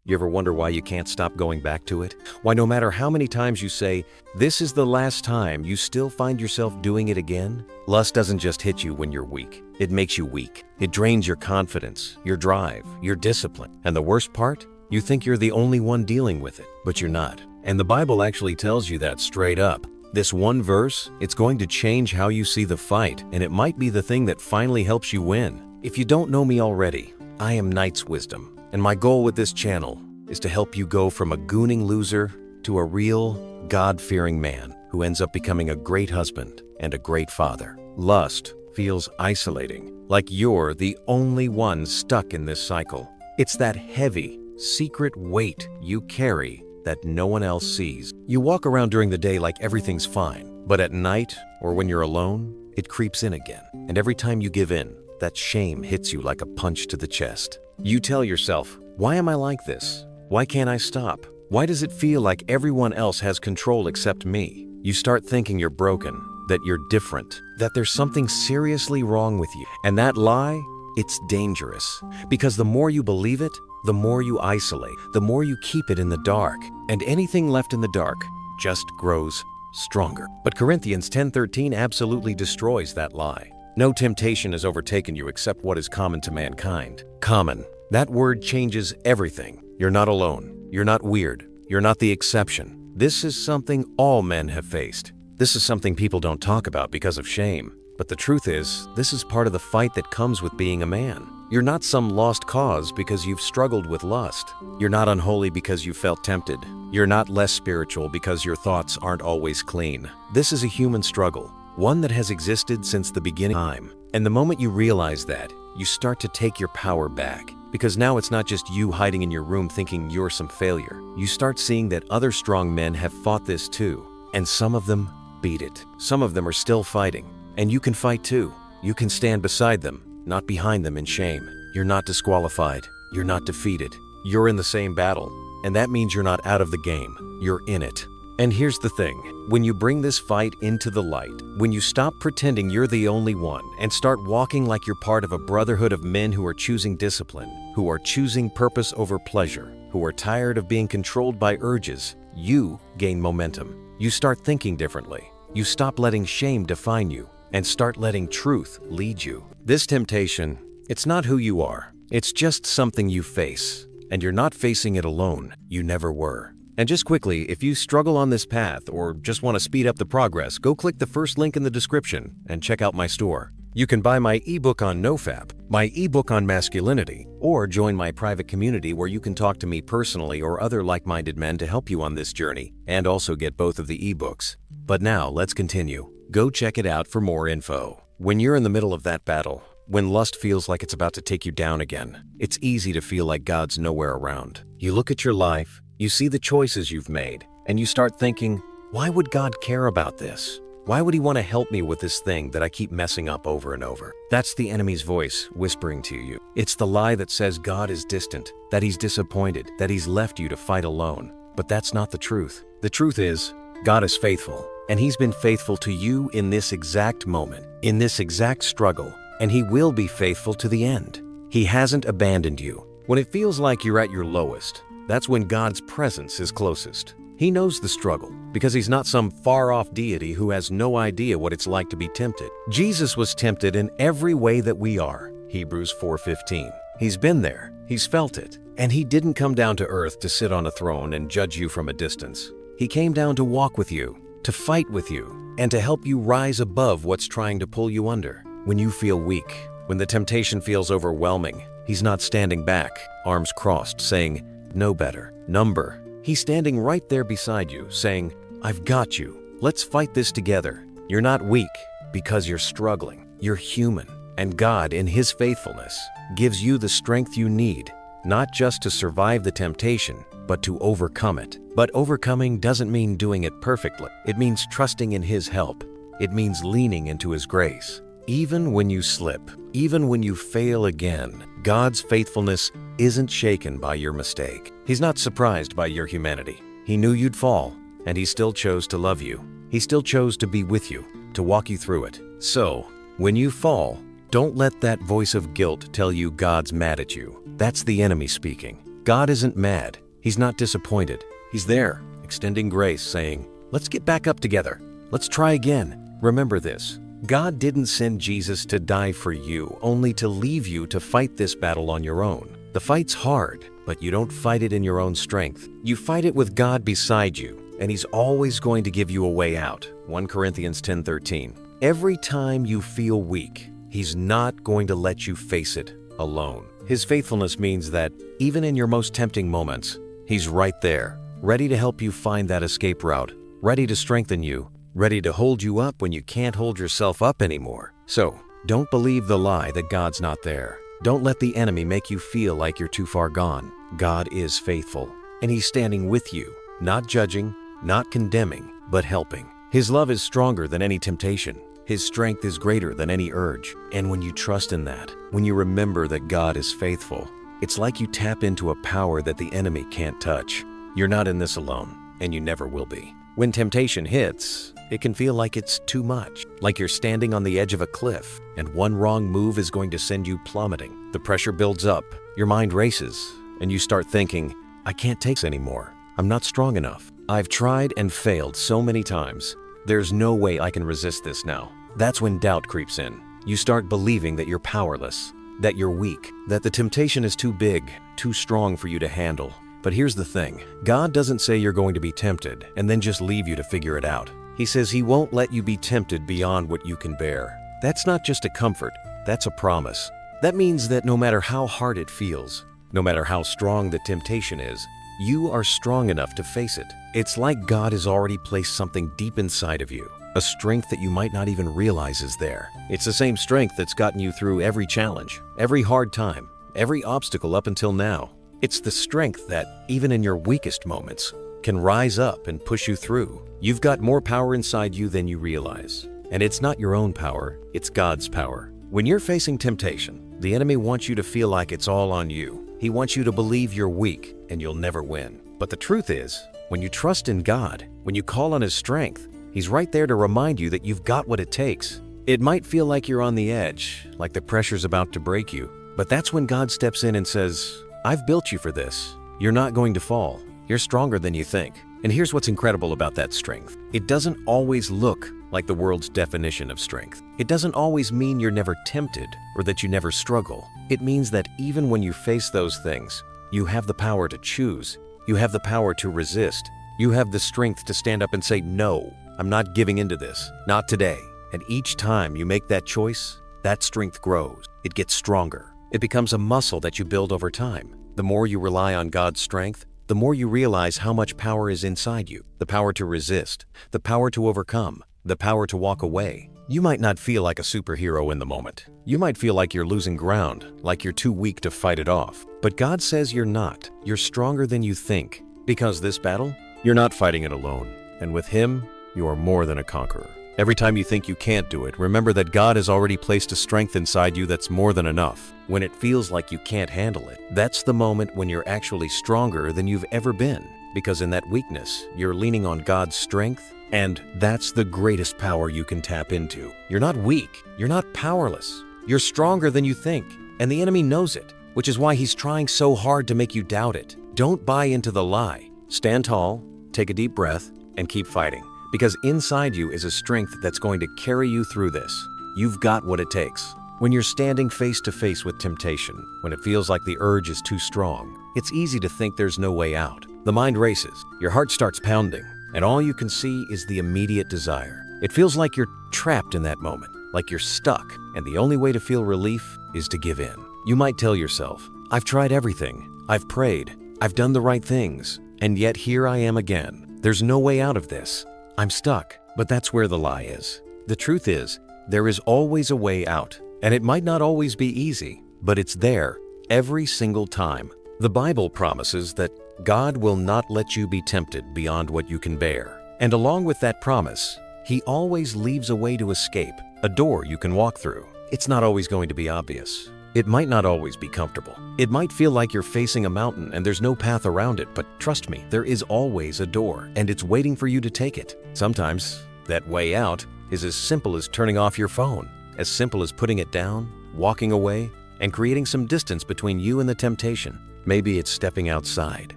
You ever wonder why you can't stop going back to it? Why no matter how many times you say, "This is the last time," you still find yourself doing it again? Lust doesn't just hit you when you're weak. It makes you weak. It drains your confidence, your drive, your discipline. And the worst part? You think you're the only one dealing with it, but you're not. And the Bible actually tells you that straight up. This one verse, it's going to change how you see the fight, and it might be the thing that finally helps you win. If you don't know me already, I am Knight's Wisdom. And my goal with this channel is to help you go from a gooning loser to a real, God-fearing man who ends up becoming a great husband and a great father. Lust feels isolating, like you're the only one stuck in this cycle. It's that heavy, secret weight you carry that no one else sees. You walk around during the day like everything's fine, but at night or when you're alone, it creeps in again. And every time you give in, that shame hits you like a punch to the chest. You tell yourself, "Why am I like this? Why can't I stop? Why does it feel like everyone else has control except me?" You start thinking you're broken, that you're different, that there's something seriously wrong with you. And that lie, it's dangerous. Because the more you believe it, the more you isolate, the more you keep it in the dark. And anything left in the dark just grows stronger. But Corinthians 10:13 absolutely destroys that lie. No temptation has overtaken you except what is common to mankind. Common. That word changes everything. You're not alone. You're not weird. You're not the exception. This is something all men have faced. This is something people don't talk about because of shame. But the truth is, this is part of the fight that comes with being a man. You're not some lost cause because you've struggled with lust. You're not unholy because you felt tempted. You're not less spiritual because your thoughts aren't always clean. This is a human struggle, one that has existed since the beginning of time. And the moment you realize that, you start to take your power back. Because now it's not just you hiding in your room thinking you're some failure. You start seeing that other strong men have fought this too. And some of them beat it. Some of them are still fighting. And you can fight too. You can stand beside them, not behind them in shame. You're not disqualified. You're not defeated. You're in the same battle. And that means you're not out of the game. You're in it. And here's the thing, when you bring this fight into the light, when you stop pretending you're the only one and start walking like you're part of a brotherhood of men who are choosing discipline, who are choosing purpose over pleasure, who are tired of being controlled by urges, you gain momentum. You start thinking differently. You stop letting shame define you and start letting truth lead you. This temptation, it's not who you are. It's just something you face. And you're not facing it alone. You never were. And just quickly, if you struggle on this path or just want to speed up the progress, go click the first link in the description and check out my store. You can buy my ebook on NoFap, my ebook on masculinity, or join my private community where you can talk to me personally or other like-minded men to help you on this journey, and also get both of the ebooks. But now, let's continue. Go check it out for more info. When you're in the middle of that battle, when lust feels like it's about to take you down again, it's easy to feel like God's nowhere around. You look at your life, you see the choices you've made, and you start thinking, why would God care about this? Why would he want to help me with this thing that I keep messing up over and over? That's the enemy's voice whispering to you. It's the lie that says God is distant, that he's disappointed, that he's left you to fight alone. But that's not the truth. The truth is, God is faithful, and he's been faithful to you in this exact moment, in this exact struggle, and he will be faithful to the end. He hasn't abandoned you. When it feels like you're at your lowest, that's when God's presence is closest. He knows the struggle because he's not some far-off deity who has no idea what it's like to be tempted. Jesus was tempted in every way that we are. Hebrews 4:15. He's been there, he's felt it, and he didn't come down to earth to sit on a throne and judge you from a distance. He came down to walk with you, to fight with you, and to help you rise above what's trying to pull you under. When you feel weak, when the temptation feels overwhelming, he's not standing back, arms crossed, saying, "Know better, number." He's standing right there beside you, saying, "I've got you. Let's fight this together." You're not weak because you're struggling. You're human. And God, in his faithfulness, gives you the strength you need, not just to survive the temptation, but to overcome it. But overcoming doesn't mean doing it perfectly. It means trusting in his help. It means leaning into his grace. Even when you slip, even when you fail again, God's faithfulness isn't shaken by your mistake. He's not surprised by your humanity. He knew you'd fall, and he still chose to love you. He still chose to be with you, to walk you through it. So, when you fall, don't let that voice of guilt tell you God's mad at you. That's the enemy speaking. God isn't mad. He's not disappointed. He's there, extending grace, saying, let's get back up together. Let's try again. Remember this. God didn't send Jesus to die for you, only to leave you to fight this battle on your own. The fight's hard, but you don't fight it in your own strength. You fight it with God beside you, and He's always going to give you a way out. 1 Corinthians 10:13. Every time you feel weak, He's not going to let you face it alone. His faithfulness means that even in your most tempting moments, He's right there, ready to help you find that escape route, ready to strengthen you, ready to hold you up when you can't hold yourself up anymore. So, don't believe the lie that God's not there. Don't let the enemy make you feel like you're too far gone. God is faithful, and He's standing with you, not judging, not condemning, but helping. His love is stronger than any temptation. His strength is greater than any urge. And when you trust in that, when you remember that God is faithful, it's like you tap into a power that the enemy can't touch. You're not in this alone, and you never will be. When temptation hits, it can feel like it's too much, like you're standing on the edge of a cliff, and one wrong move is going to send you plummeting. The pressure builds up, your mind races, and you start thinking, I can't take this anymore. I'm not strong enough. I've tried and failed so many times. There's no way I can resist this now. That's when doubt creeps in. You start believing that you're powerless, that you're weak, that the temptation is too big, too strong for you to handle. But here's the thing. God doesn't say you're going to be tempted and then just leave you to figure it out. He says He won't let you be tempted beyond what you can bear. That's not just a comfort, that's a promise. That means that no matter how hard it feels, no matter how strong the temptation is, you are strong enough to face it. It's like God has already placed something deep inside of you, a strength that you might not even realize is there. It's the same strength that's gotten you through every challenge, every hard time, every obstacle up until now. It's the strength that, even in your weakest moments, can rise up and push you through. You've got more power inside you than you realize. And it's not your own power, it's God's power. When you're facing temptation, the enemy wants you to feel like it's all on you. He wants you to believe you're weak and you'll never win. But the truth is, when you trust in God, when you call on His strength, He's right there to remind you that you've got what it takes. It might feel like you're on the edge, like the pressure's about to break you, but that's when God steps in and says, I've built you for this. You're not going to fall. You're stronger than you think. And here's what's incredible about that strength. It doesn't always look like the world's definition of strength. It doesn't always mean you're never tempted or that you never struggle. It means that even when you face those things, you have the power to choose. You have the power to resist. You have the strength to stand up and say, no, I'm not giving into this. Not today. And each time you make that choice, that strength grows. It gets stronger. It becomes a muscle that you build over time. The more you rely on God's strength, the more you realize how much power is inside you. The power to resist, the power to overcome, the power to walk away. You might not feel like a superhero in the moment. You might feel like you're losing ground, like you're too weak to fight it off. But God says you're not. You're stronger than you think. Because this battle, you're not fighting it alone. And with Him, you are more than a conqueror. Every time you think you can't do it, remember that God has already placed a strength inside you that's more than enough. When it feels like you can't handle it, that's the moment when you're actually stronger than you've ever been. Because in that weakness, you're leaning on God's strength, and that's the greatest power you can tap into. You're not weak. You're not powerless. You're stronger than you think, and the enemy knows it, which is why he's trying so hard to make you doubt it. Don't buy into the lie. Stand tall, take a deep breath, and keep fighting. Because inside you is a strength that's going to carry you through this. You've got what it takes. When you're standing face to face with temptation, when it feels like the urge is too strong, it's easy to think there's no way out. The mind races, your heart starts pounding, and all you can see is the immediate desire. It feels like you're trapped in that moment, like you're stuck, and the only way to feel relief is to give in. You might tell yourself, I've tried everything, I've prayed, I've done the right things, and yet here I am again. There's no way out of this. I'm stuck. But that's where the lie is. The truth is, there is always a way out, and it might not always be easy, but it's there every single time. The Bible promises that God will not let you be tempted beyond what you can bear. And along with that promise, He always leaves a way to escape, a door you can walk through. It's not always going to be obvious. It might not always be comfortable. It might feel like you're facing a mountain and there's no path around it, but trust me, there is always a door, and it's waiting for you to take it. Sometimes, that way out is as simple as turning off your phone, as simple as putting it down, walking away, and creating some distance between you and the temptation. Maybe it's stepping outside,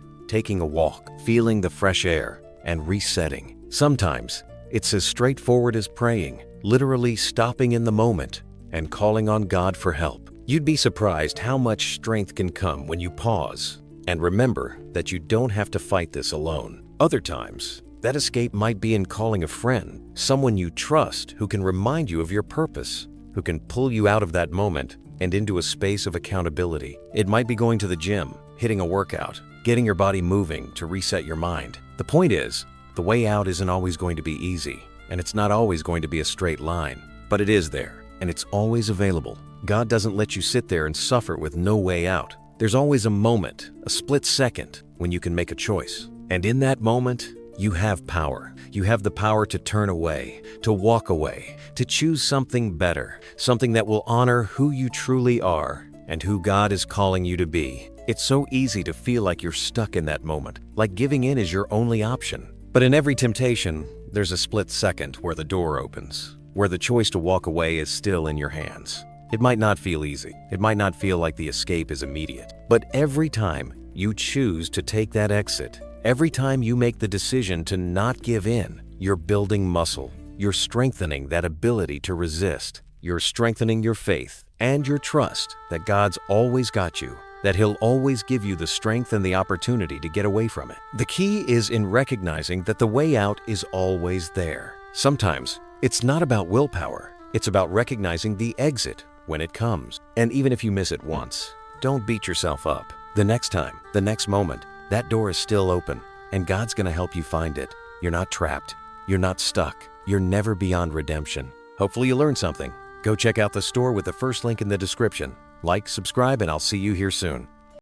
taking a walk, feeling the fresh air, and resetting. Sometimes it's as straightforward as praying, literally stopping in the moment and calling on God for help. You'd be surprised how much strength can come when you pause and remember that you don't have to fight this alone. Other times, that escape might be in calling a friend, someone you trust who can remind you of your purpose, who can pull you out of that moment and into a space of accountability. It might be going to the gym, hitting a workout, getting your body moving to reset your mind. The point is, the way out isn't always going to be easy, and it's not always going to be a straight line, but it is there, and it's always available. God doesn't let you sit there and suffer with no way out. There's always a moment, a split second, when you can make a choice. And in that moment, you have power. You have the power to turn away, to walk away, to choose something better, something that will honor who you truly are and who God is calling you to be. It's so easy to feel like you're stuck in that moment, like giving in is your only option. But in every temptation, there's a split second where the door opens, where the choice to walk away is still in your hands. It might not feel easy. It might not feel like the escape is immediate. But every time you choose to take that exit, every time you make the decision to not give in, you're building muscle. You're strengthening that ability to resist. You're strengthening your faith and your trust that God's always got you, that He'll always give you the strength and the opportunity to get away from it. The key is in recognizing that the way out is always there. Sometimes it's not about willpower. It's about recognizing the exit when it comes. And even if you miss it once, don't beat yourself up. The next time, the next moment, that door is still open, and God's going to help you find it. You're not trapped. You're not stuck. You're never beyond redemption. Hopefully you learned something. Go check out the store with the first link in the description. Like, subscribe, and I'll see you here soon.